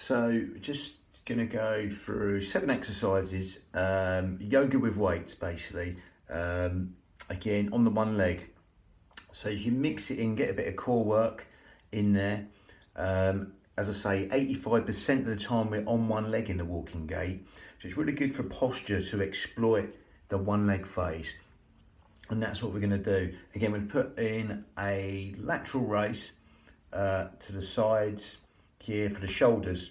So just gonna go through 7 exercises, yoga with weights basically, again on the one leg. So you can mix it in, get a bit of core work in there. As I say, 85% of the time we're on one leg in the walking gait. So it's really good for posture to exploit the one leg phase. And that's what we're gonna do. Again, we're gonna put in a lateral raise to the sides here for the shoulders.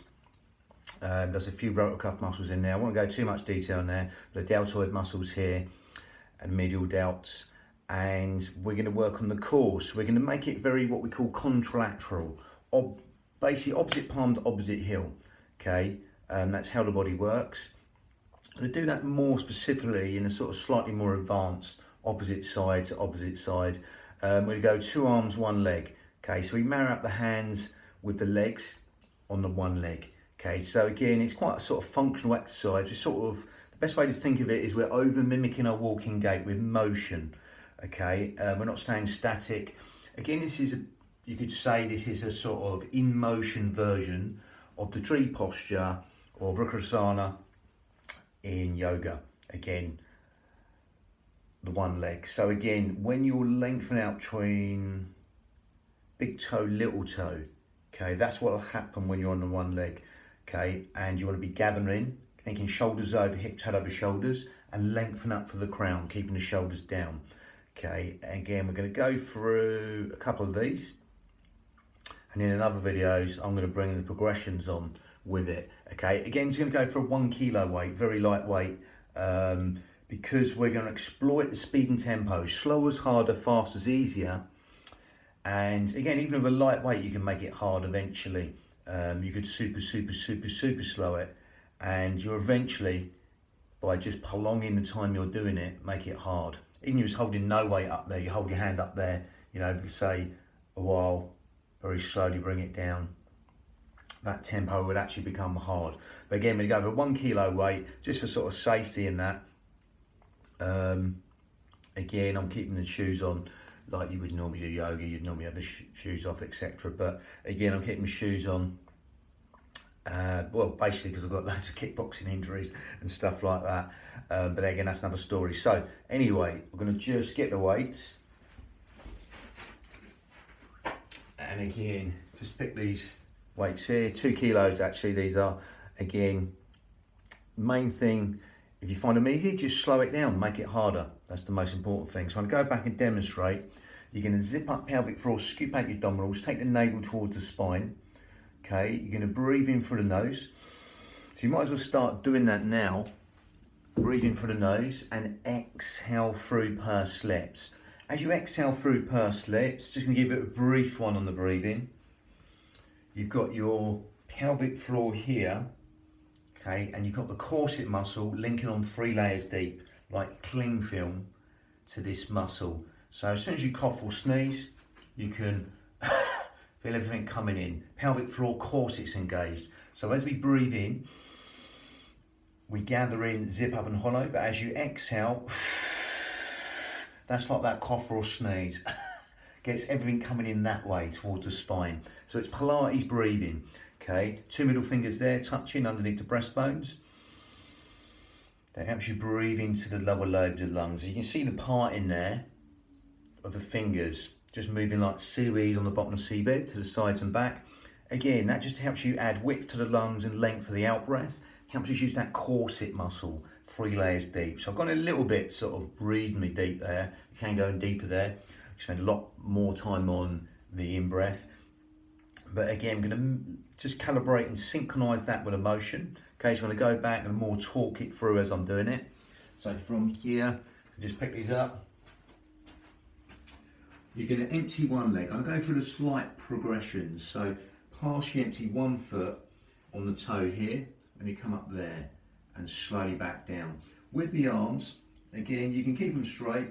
There's a few rotator cuff muscles in there. I won't go too much detail in there. The deltoid muscles here and medial delts. And we're going to work on the core. So we're going to make it very what we call contralateral, basically opposite palm to opposite heel. Okay, that's how the body works. I'm going to do that more specifically in a sort of slightly more advanced opposite side to opposite side. We're going to go 2 arms, 1 leg. Okay, so we marry up the hands with the legs on the one leg. Okay, so again, it's quite a sort of functional exercise. It's sort of, the best way to think of it is we're over mimicking our walking gait with motion. Okay, we're not staying static. Again, this is, you could say this is a sort of in motion version of the tree posture or Vrksasana in yoga. Again, the one leg. So again, when you're lengthening out between big toe, little toe, okay, that's what will happen when you're on the one leg. Okay, and you want to be gathering, thinking shoulders over, hips head over shoulders, and lengthen up for the crown, keeping the shoulders down. Okay, again, we're going to go through a couple of these, and in other videos, I'm going to bring the progressions on with it. Okay, again, it's going to go for a 1 kilo weight, very lightweight, because we're going to exploit the speed and tempo. Slow is harder, fast is easier. And again, even with a light weight, you can make it hard eventually. You could super slow it, and you're eventually, by just prolonging the time you're doing it, make it hard. Even if you're holding no weight up there, you hold your hand up there, you know, say a while, very slowly bring it down. That tempo would actually become hard. But again, we're going to go over 1 kilo weight, just for sort of safety in that. Again, I'm keeping the shoes on like you would normally do yoga. You'd normally have the shoes off, etc. But again, I'm keeping my shoes on. Well, basically because I've got loads of kickboxing injuries and stuff like that. But again, that's another story. So anyway, I'm going to just get the weights. And again, just pick these weights here. 2 kilos actually, these are. Again, main thing, if you find them easy, just slow it down, make it harder. That's the most important thing. So I'm going to go back and demonstrate. You're going to zip up pelvic floor, scoop out your abdominals, take the navel towards the spine. Okay, you're going to breathe in through the nose. So you might as well start doing that now. Breathe in through the nose and exhale through pursed lips. As you exhale through pursed lips, just going to give it a brief one on the breathing. You've got your pelvic floor here. Okay, and you've got the corset muscle linking on 3 layers deep, like cling film to this muscle. So as soon as you cough or sneeze, you can feel everything coming in. Pelvic floor corset's engaged. So as we breathe in, we gather in, zip up and hollow, but as you exhale, that's like that cough or sneeze. Gets everything coming in that way towards the spine. So it's Pilates breathing. Okay, 2 middle fingers there, touching underneath the breastbones. That helps you breathe into the lower lobes of the lungs. You can see the part in there of the fingers, just moving like seaweed on the bottom of the seabed to the sides and back. Again, that just helps you add width to the lungs and length for the out breath. Helps us use that corset muscle, 3 layers deep. So I've gone a little bit sort of reasonably deep there. You can go in deeper there. You spend a lot more time on the in-breath. But again, I'm going to just calibrate and synchronize that with emotion. Okay, so I'm going to go back and more talk it through as I'm doing it. So from here, just pick these up. You're going to empty one leg. I'm going to go through the slight progressions. So partially empty 1 foot on the toe here, and you come up there and slowly back down. With the arms, again, you can keep them straight,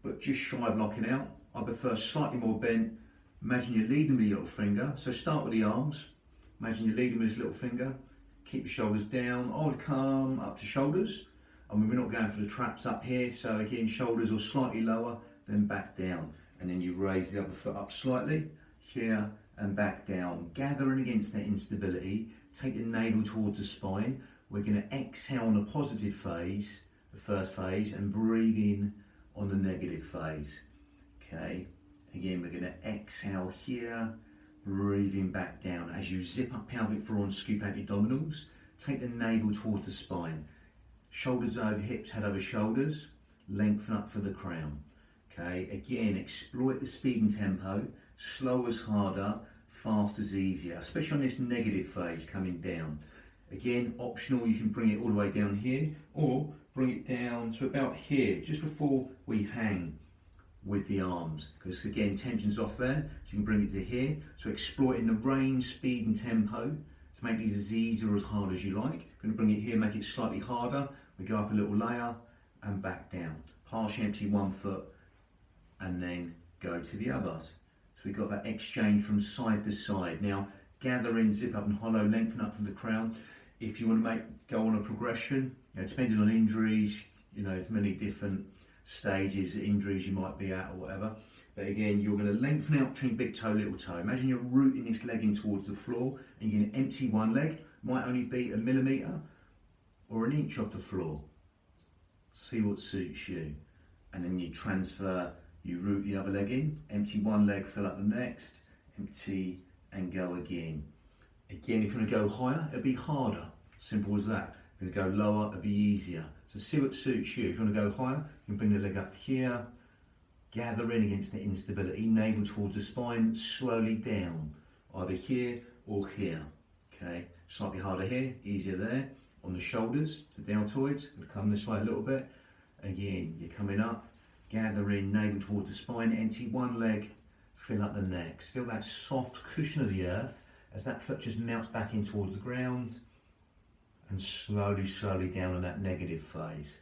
but just shy of knocking out. I prefer slightly more bent. Imagine you're leading with your little finger. So start with the arms. Imagine you're leading with this little finger. Keep your shoulders down. I would come up to shoulders. I mean, we're not going for the traps up here. So again, shoulders are slightly lower, then back down. And then you raise the other foot up slightly, here and back down. Gathering against that instability, take the navel towards the spine. We're going to exhale on the positive phase, the first phase, and breathe in on the negative phase. Okay, again, we're going to exhale here, breathing back down. As you zip up pelvic floor and scoop out your abdominals, take the navel towards the spine. Shoulders over hips, head over shoulders, lengthen up for the crown. Okay, again, exploit the speed and tempo. Slow is harder, fast is easier, especially on this negative phase coming down. Again, optional, you can bring it all the way down here or bring it down to about here, just before we hang with the arms. Because again, tension's off there, so you can bring it to here. So exploiting the range, speed and tempo to make these as easy or as hard as you like. If you're going to bring it here, make it slightly harder. We go up a little layer and back down. Partially empty one foot and then go to the others. So we've got that exchange from side to side. Now, gather in, zip up and hollow, lengthen up from the crown. If you want to go on a progression, depending on injuries, there's many different stages of injuries you might be at or whatever. But again, you're going to lengthen out between big toe, little toe. Imagine you're rooting this leg in towards the floor and you're going to empty one leg, might only be 1 millimetre or 1 inch off the floor. See what suits you. And then you transfer, you root the other leg in, empty one leg, fill up the next, empty and go again. Again, if you want to go higher, it'll be harder. Simple as that. If you want to go lower, it'll be easier. So see what suits you. If you want to go higher, you can bring the leg up here, gather in against the instability, navel towards the spine, slowly down, either here or here. Okay, slightly harder here, easier there. On the shoulders, the deltoids, going to come this way a little bit. Again, you're coming up, gather in, navel towards the spine, empty one leg, fill up the next. Feel that soft cushion of the earth as that foot just melts back in towards the ground, and slowly down on that negative phase.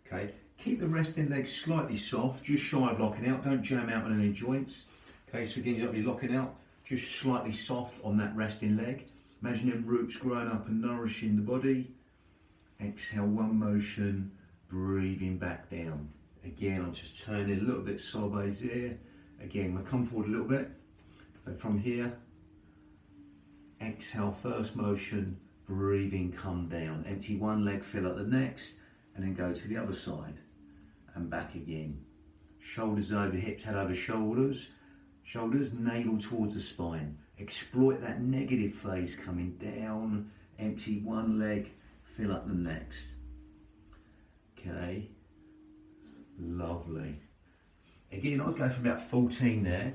Okay, keep the resting leg slightly soft, just shy of locking out, don't jam out on any joints. Okay, so again, you don't be locking out, just slightly soft on that resting leg. Imagine them roots growing up and nourishing the body. Exhale, one motion, breathing back down. Again, I'm just turning a little bit sideways here. Again, we'll come forward a little bit. So from here, exhale, first motion, breathing, come down. Empty one leg, fill up the next, and then go to the other side and back again. Shoulders over hips, head over shoulders, navel towards the spine. Exploit that negative phase coming down, empty one leg, fill up the next. Okay, lovely. Again, I'll go from about 14 there.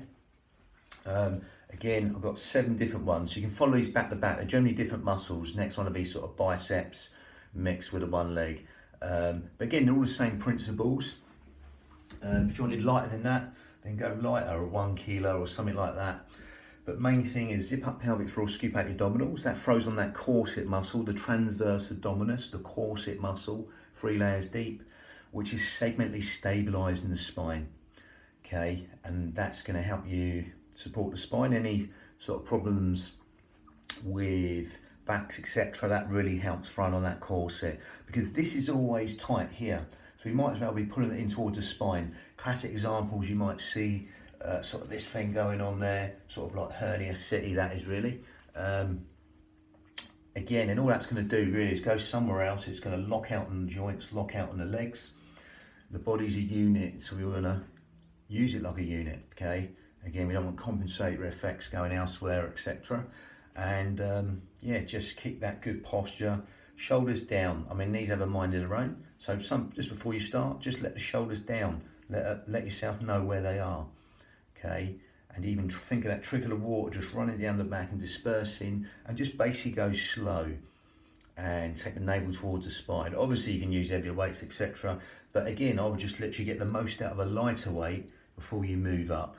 Again, I've got 7 different ones. So you can follow these back to back. They're generally different muscles. Next one will be sort of biceps mixed with a one leg. But again, they're all the same principles. If you wanted lighter than that, then go lighter, or 1 kilo or something like that. But main thing is zip up pelvic floor, scoop out your abdominals. That throws on that corset muscle, the transverse abdominis, the corset muscle, 3 layers deep, which is segmentally stabilising the spine. Okay, and that's going to help you support the spine. Any sort of problems with backs, etc., that really helps front on that corset, because this is always tight here. So you might as well be pulling it in towards the spine. Classic examples, you might see sort of this thing going on there, sort of like hernia city, that is really. Again, and all that's going to do really is go somewhere else. It's going to lock out on the joints, lock out on the legs. The body's a unit, so we want to use it like a unit, okay? Again, we don't want compensatory effects going elsewhere, etc. And yeah, just keep that good posture. Shoulders down. I mean, these have a mind of their own. So just before you start, just let the shoulders down. Let yourself know where they are, okay? And even think of that trickle of water just running down the back and dispersing, and just basically go slow and take the navel towards the spine. Obviously, you can use heavier weights, etc. But again, I would just literally get the most out of a lighter weight before you move up.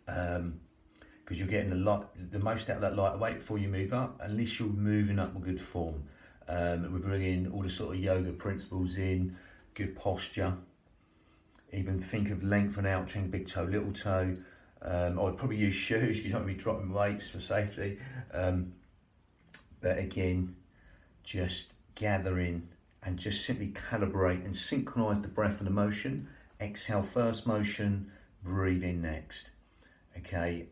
Because you're getting the most out of that lighter weight before you move up, at least you're moving up with good form. We're bringing all the sort of yoga principles in, good posture. Even think of length and out, big toe, little toe. I'd probably use shoes, you don't want to be dropping weights for safety. But again, just gather in and just simply calibrate and synchronise the breath and the motion. Exhale first motion, breathe in next. Okay,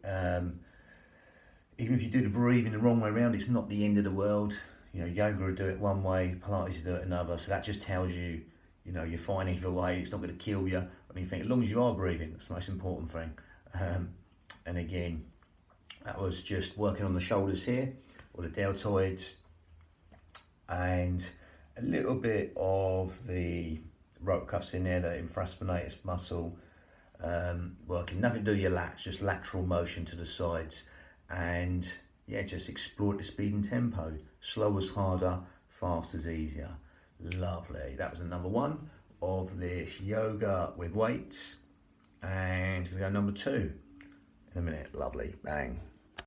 Even if you do the breathing the wrong way around, it's not the end of the world. You know, yoga will do it one way, Pilates will do it another. So that just tells you, you know, you're fine either way. It's not going to kill you or anything. As long as you are breathing, that's the most important thing. And again, that was just working on the shoulders here, or the deltoids, and a little bit of the rope cuffs in there, the infraspinatus muscle, working. Nothing to do with your lats, just lateral motion to the sides. And yeah, just explore the speed and tempo. Slow is harder, fast is easier. Lovely. That was the number one of this yoga with weights. And we go number two in a minute. Lovely. Bang.